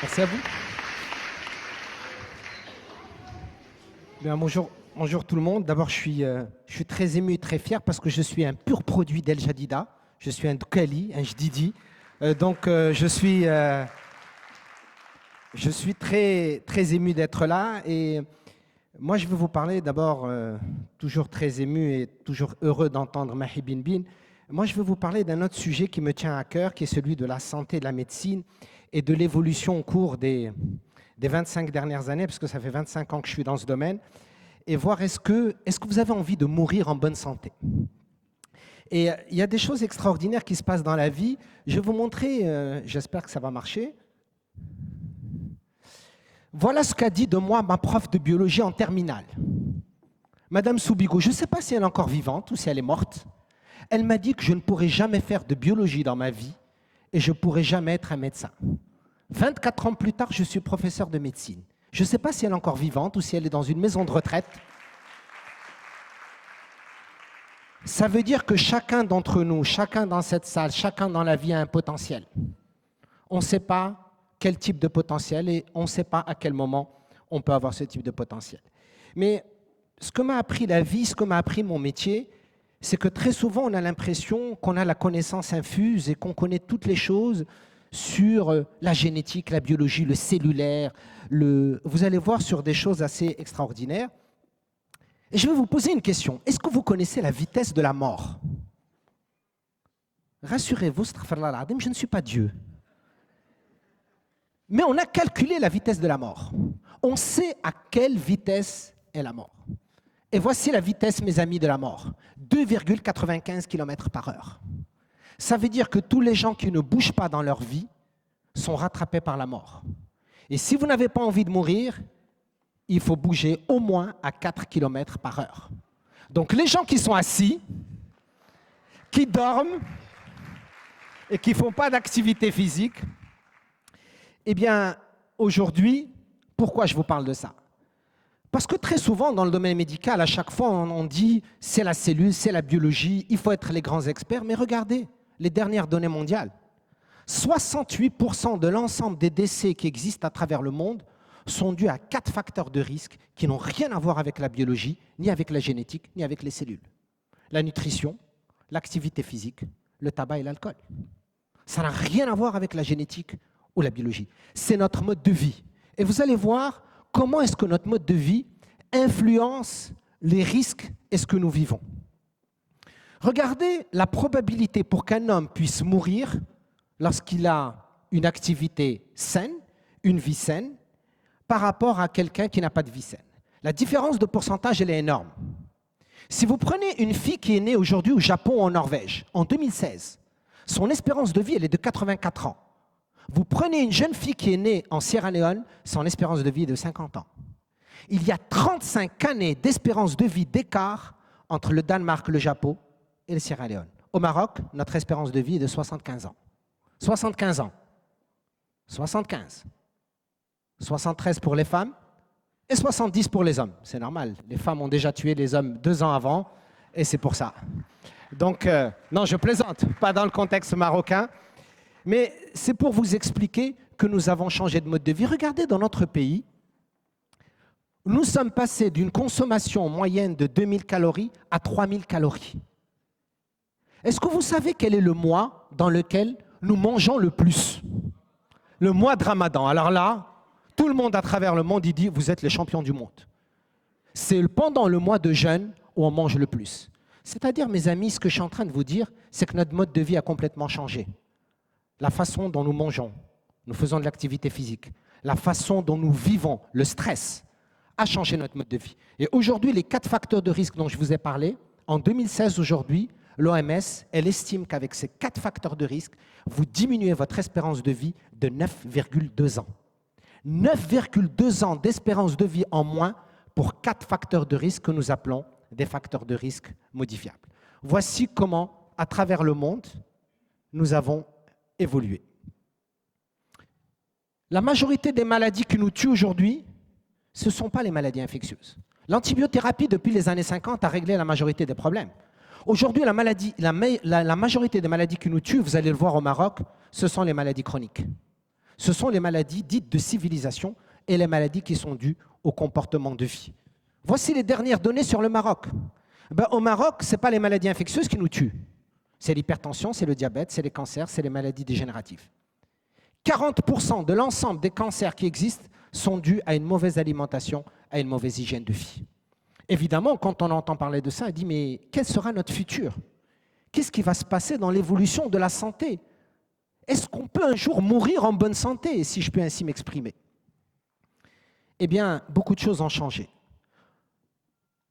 Merci à vous. Bien, bonjour tout le monde. D'abord, je suis très ému et très fier parce que je suis un pur produit d'El Jadida. Je suis un Doukali, un Jdidi. Je suis très, très ému d'être là. Et moi, je vais vous parler d'abord, toujours très ému et toujours heureux d'entendre Mahi Bin Bin. Moi, je vais vous parler d'un autre sujet qui me tient à cœur, qui est celui de la santé, de la médecine et de l'évolution au cours des 25 dernières années, parce que ça fait 25 ans que je suis dans ce domaine, et voir est-ce que vous avez envie de mourir en bonne santé. Et il y a des choses extraordinaires qui se passent dans la vie. Je vais vous montrer, j'espère que ça va marcher. Voilà ce qu'a dit de moi ma prof de biologie en terminale. Madame Soubigo, je ne sais pas si elle est encore vivante ou si elle est morte. Elle m'a dit que je ne pourrais jamais faire de biologie dans ma vie et je ne pourrais jamais être un médecin. 24 ans plus tard, je suis professeur de médecine. Je ne sais pas si elle est encore vivante ou si elle est dans une maison de retraite. Ça veut dire que chacun d'entre nous, chacun dans cette salle, chacun dans la vie a un potentiel. On ne sait pas quel type de potentiel et on ne sait pas à quel moment on peut avoir ce type de potentiel. Mais ce que m'a appris la vie, ce que m'a appris mon métier, c'est que très souvent on a l'impression qu'on a la connaissance infuse et qu'on connaît toutes les choses sur la génétique, la biologie, le cellulaire. Vous allez voir sur des choses assez extraordinaires. Et je vais vous poser une question. Est-ce que vous connaissez la vitesse de la mort? Rassurez-vous, je ne suis pas Dieu. Mais on a calculé la vitesse de la mort. On sait à quelle vitesse est la mort. Et voici la vitesse, mes amis, de la mort. 2,95 km/h. Ça veut dire que tous les gens qui ne bougent pas dans leur vie sont rattrapés par la mort. Et si vous n'avez pas envie de mourir, il faut bouger au moins à 4 km/h. Donc les gens qui sont assis, qui dorment et qui ne font pas d'activité physique, eh bien, aujourd'hui, pourquoi je vous parle de ça? Parce que très souvent, dans le domaine médical, à chaque fois, on dit c'est la cellule, c'est la biologie, il faut être les grands experts. Mais regardez les dernières données mondiales. 68% de l'ensemble des décès qui existent à travers le monde sont dus à 4 facteurs de risque qui n'ont rien à voir avec la biologie, ni avec la génétique, ni avec les cellules. La nutrition, l'activité physique, le tabac et l'alcool. Ça n'a rien à voir avec la génétique ou la biologie. C'est notre mode de vie. Et vous allez voir comment est-ce que notre mode de vie influence les risques et ce que nous vivons. Regardez la probabilité pour qu'un homme puisse mourir lorsqu'il a une activité saine, une vie saine, par rapport à quelqu'un qui n'a pas de vie saine. La différence de pourcentage, elle est énorme. Si vous prenez une fille qui est née aujourd'hui au Japon ou en Norvège, en 2016, son espérance de vie, elle est de 84 ans. Vous prenez une jeune fille qui est née en Sierra Leone, son espérance de vie est de 50 ans. Il y a 35 années d'espérance de vie d'écart entre le Danemark, le Japon et le Sierra Leone. Au Maroc, notre espérance de vie est de 75 ans. 75 ans. 75. 73 pour les femmes et 70 pour les hommes. C'est normal. Les femmes ont déjà tué les hommes 2 ans avant et c'est pour ça. Donc, non, je plaisante, pas dans le contexte marocain. Mais c'est pour vous expliquer que nous avons changé de mode de vie. Regardez dans notre pays, nous sommes passés d'une consommation moyenne de 2000 calories à 3000 calories. Est-ce que vous savez quel est le mois dans lequel nous mangeons le plus? Le mois de Ramadan. Alors là, tout le monde à travers le monde, il dit, vous êtes les champions du monde. C'est pendant le mois de jeûne où on mange le plus. C'est-à-dire, mes amis, ce que je suis en train de vous dire, c'est que notre mode de vie a complètement changé. La façon dont nous mangeons, nous faisons de l'activité physique, la façon dont nous vivons, le stress, a changé notre mode de vie. Et aujourd'hui, les 4 facteurs de risque dont je vous ai parlé, en 2016 aujourd'hui, l'OMS, elle estime qu'avec ces 4 facteurs de risque, vous diminuez votre espérance de vie de 9,2 ans. 9,2 ans d'espérance de vie en moins pour 4 facteurs de risque que nous appelons des facteurs de risque modifiables. Voici comment, à travers le monde, nous avons évolué. La majorité des maladies qui nous tuent aujourd'hui, ce ne sont pas les maladies infectieuses. L'antibiothérapie, depuis les années 50, a réglé la majorité des problèmes. Aujourd'hui, la majorité des maladies qui nous tuent, vous allez le voir au Maroc, ce sont les maladies chroniques. Ce sont les maladies dites de civilisation et les maladies qui sont dues au comportement de vie. Voici les dernières données sur le Maroc. Au Maroc, ce n'est pas les maladies infectieuses qui nous tuent. C'est l'hypertension, c'est le diabète, c'est les cancers, c'est les maladies dégénératives. 40% de l'ensemble des cancers qui existent sont dus à une mauvaise alimentation, à une mauvaise hygiène de vie. Évidemment, quand on entend parler de ça, on dit mais quel sera notre futur? Qu'est-ce qui va se passer dans l'évolution de la santé? Est-ce qu'on peut un jour mourir en bonne santé, si je peux ainsi m'exprimer? Eh bien, beaucoup de choses ont changé.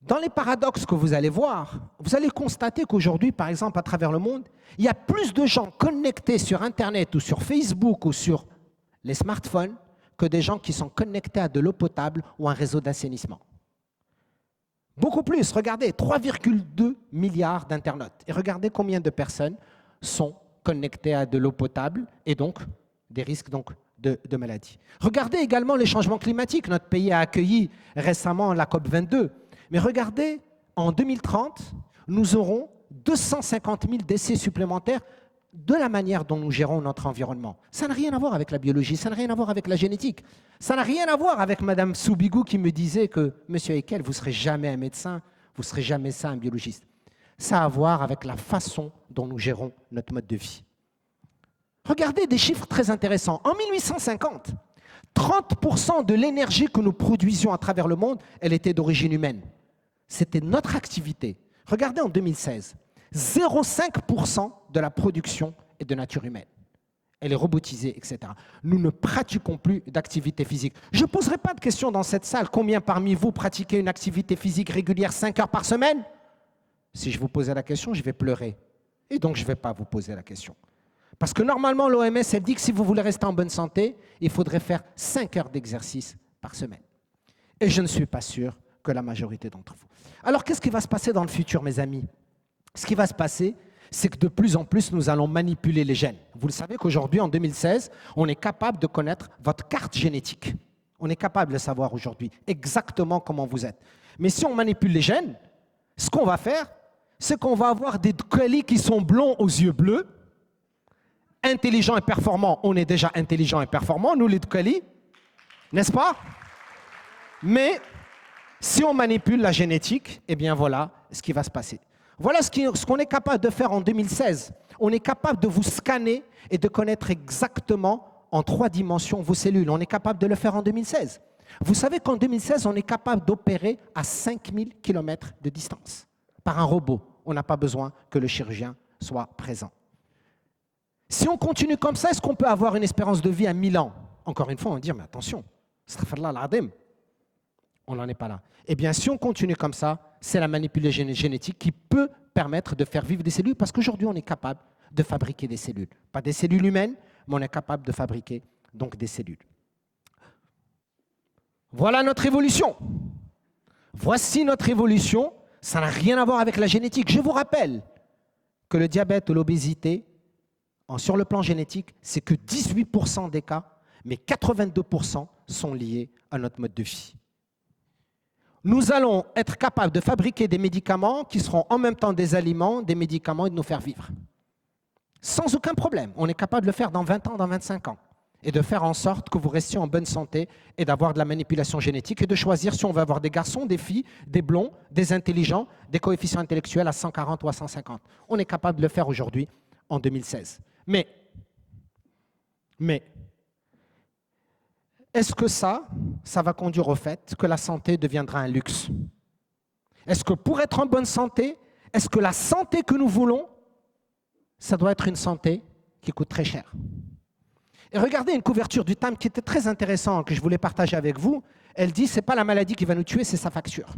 Dans les paradoxes que vous allez voir, vous allez constater qu'aujourd'hui, par exemple, à travers le monde, il y a plus de gens connectés sur Internet ou sur Facebook ou sur les smartphones que des gens qui sont connectés à de l'eau potable ou à un réseau d'assainissement. Beaucoup plus, regardez, 3,2 milliards d'internautes. Et regardez combien de personnes sont connectées à de l'eau potable et donc des risques de maladies. Regardez également les changements climatiques. Notre pays a accueilli récemment la COP22. Mais regardez, en 2030, nous aurons 250 000 décès supplémentaires de la manière dont nous gérons notre environnement. Ça n'a rien à voir avec la biologie, ça n'a rien à voir avec la génétique. Ça n'a rien à voir avec Madame Soubigou qui me disait que, Monsieur Ekel, vous ne serez jamais un médecin, vous ne serez jamais ça, un biologiste. Ça a à voir avec la façon dont nous gérons notre mode de vie. Regardez des chiffres très intéressants. En 1850, 30% de l'énergie que nous produisions à travers le monde, elle était d'origine humaine. C'était notre activité. Regardez en 2016, 0,5% de la production est de nature humaine. Elle est robotisée, etc. Nous ne pratiquons plus d'activité physique. Je ne poserai pas de question dans cette salle. Combien parmi vous pratiquez une activité physique régulière 5 heures par semaine? Si je vous posais la question, je vais pleurer. Et donc, je ne vais pas vous poser la question. Parce que normalement, l'OMS, elle dit que si vous voulez rester en bonne santé, il faudrait faire 5 heures d'exercice par semaine. Et je ne suis pas sûr que la majorité d'entre vous. Alors, qu'est-ce qui va se passer dans le futur, mes amis? Ce qui va se passer, c'est que de plus en plus, nous allons manipuler les gènes. Vous le savez qu'aujourd'hui, en 2016, on est capable de connaître votre carte génétique. On est capable de savoir aujourd'hui exactement comment vous êtes. Mais si on manipule les gènes, ce qu'on va faire, c'est qu'on va avoir des colis qui sont blonds aux yeux bleus, intelligents et performants. On est déjà intelligents et performants, nous les colis, n'est-ce pas? Mais si on manipule la génétique, eh bien voilà ce qui va se passer. Voilà ce qu'on est capable de faire en 2016. On est capable de vous scanner et de connaître exactement en 3 dimensions vos cellules. On est capable de le faire en 2016. Vous savez qu'en 2016, on est capable d'opérer à 5000 km de distance par un robot. On n'a pas besoin que le chirurgien soit présent. Si on continue comme ça, est-ce qu'on peut avoir une espérance de vie à 1000 ans? Encore une fois, on va dire, mais attention, on n'en est pas là. Eh bien, si on continue comme ça, c'est la manipulation génétique qui peut permettre de faire vivre des cellules, parce qu'aujourd'hui, on est capable de fabriquer des cellules. Pas des cellules humaines, mais on est capable de fabriquer donc des cellules. Voilà notre évolution. Voici notre évolution. Ça n'a rien à voir avec la génétique. Je vous rappelle que le diabète ou l'obésité, sur le plan génétique, c'est que 18% des cas, mais 82% sont liés à notre mode de vie. Nous allons être capables de fabriquer des médicaments qui seront en même temps des aliments, des médicaments et de nous faire vivre. Sans aucun problème. On est capable de le faire dans 20 ans, dans 25 ans. Et de faire en sorte que vous restiez en bonne santé et d'avoir de la manipulation génétique et de choisir si on veut avoir des garçons, des filles, des blonds, des intelligents, des coefficients intellectuels à 140 ou à 150. On est capable de le faire aujourd'hui en 2016. Mais est-ce que ça va conduire au fait que la santé deviendra un luxe? Est-ce que pour être en bonne santé, est-ce que la santé que nous voulons, ça doit être une santé qui coûte très cher? Et regardez une couverture du Time qui était très intéressante, que je voulais partager avec vous. Elle dit, ce n'est pas la maladie qui va nous tuer, c'est sa facture.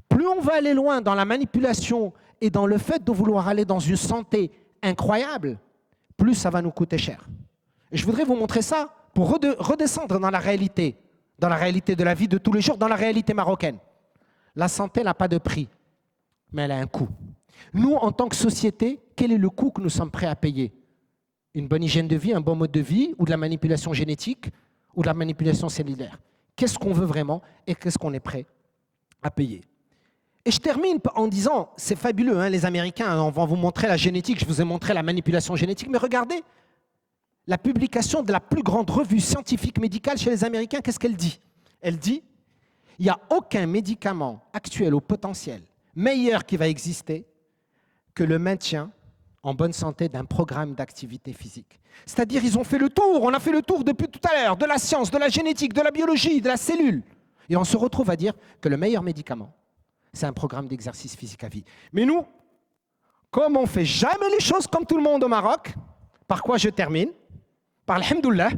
Plus on va aller loin dans la manipulation et dans le fait de vouloir aller dans une santé incroyable, plus ça va nous coûter cher. Et je voudrais vous montrer ça pour redescendre dans la réalité de la vie de tous les jours, dans la réalité marocaine. La santé n'a pas de prix, mais elle a un coût. Nous, en tant que société, quel est le coût que nous sommes prêts à payer? Une bonne hygiène de vie, un bon mode de vie, ou de la manipulation génétique, ou de la manipulation cellulaire? Qu'est-ce qu'on veut vraiment et qu'est-ce qu'on est prêt à payer? Et je termine en disant, c'est fabuleux, hein, les Américains, on va vous montrer la génétique, je vous ai montré la manipulation génétique, mais regardez, la publication de la plus grande revue scientifique médicale chez les Américains, qu'est-ce qu'elle dit? Elle dit, il n'y a aucun médicament actuel au potentiel meilleur qui va exister que le maintien en bonne santé d'un programme d'activité physique. C'est-à-dire, ils ont fait le tour, on a fait le tour depuis tout à l'heure, de la science, de la génétique, de la biologie, de la cellule. Et on se retrouve à dire que le meilleur médicament, c'est un programme d'exercice physique à vie. Mais nous, comme on ne fait jamais les choses comme tout le monde au Maroc, par quoi je termine? Par l'hamdoullah.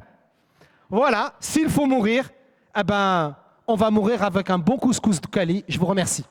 Voilà, s'il faut mourir, eh ben, on va mourir avec un bon couscous de Kali. Je vous remercie.